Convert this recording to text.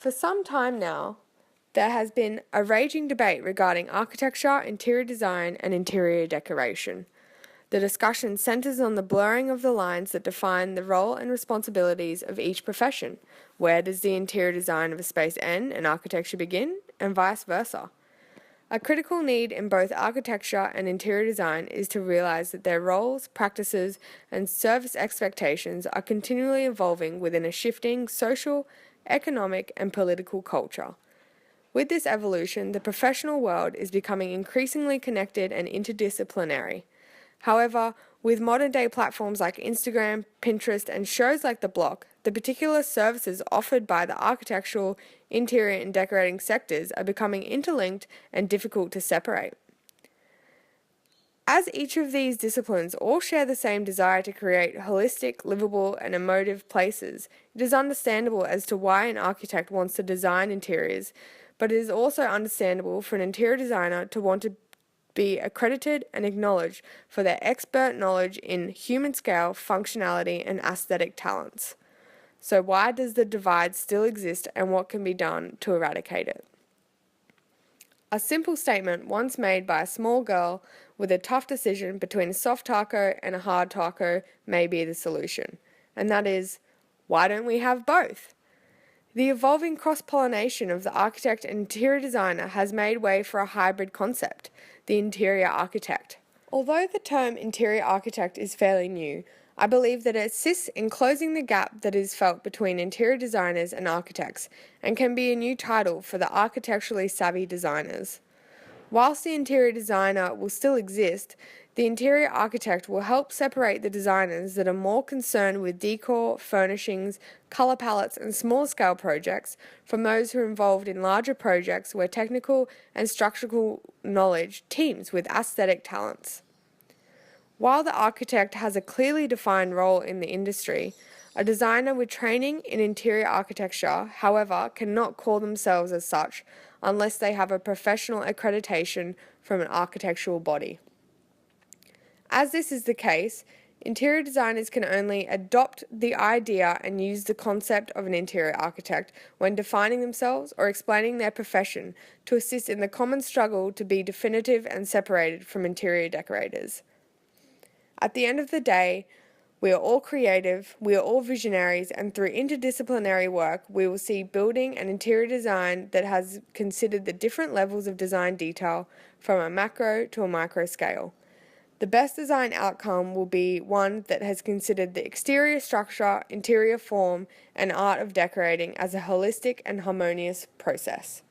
For some time now, there has been a raging debate regarding architecture, interior design, and interior decoration. The discussion centres on the blurring of the lines that define the role and responsibilities of each profession. Where does the interior design of a space end and architecture begin, and vice versa? A critical need in both architecture and interior design is to realise that their roles, practices, and service expectations are continually evolving within a shifting social, economic, and political culture. With this evolution, the professional world is becoming increasingly connected and interdisciplinary. However, with modern-day platforms like Instagram, Pinterest, and shows like The Block, the particular services offered by the architectural, interior, and decorating sectors are becoming interlinked and difficult to separate. As each of these disciplines all share the same desire to create holistic, livable, and emotive places, it is understandable as to why an architect wants to design interiors, but it is also understandable for an interior designer to want to be accredited and acknowledged for their expert knowledge in human scale, functionality, and aesthetic talents. So why does the divide still exist, and what can be done to eradicate it? A simple statement once made by a small girl with a tough decision between a soft taco and a hard taco may be the solution, and that is, why don't we have both? The evolving cross-pollination of the architect and interior designer has made way for a hybrid concept, the interior architect. Although the term interior architect is fairly new, I believe that it assists in closing the gap that is felt between interior designers and architects, and can be a new title for the architecturally savvy designers. Whilst the interior designer will still exist, the interior architect will help separate the designers that are more concerned with decor, furnishings, colour palettes, and small-scale projects from those who are involved in larger projects where technical and structural knowledge teams with aesthetic talents. While the architect has a clearly defined role in the industry, a designer with training in interior architecture, however, cannot call themselves as such unless they have a professional accreditation from an architectural body. As this is the case, interior designers can only adopt the idea and use the concept of an interior architect when defining themselves or explaining their profession to assist in the common struggle to be definitive and separated from interior decorators. At the end of the day, we are all creative, we are all visionaries, and through interdisciplinary work, we will see building and interior design that has considered the different levels of design detail from a macro to a micro scale. The best design outcome will be one that has considered the exterior structure, interior form, and art of decorating as a holistic and harmonious process.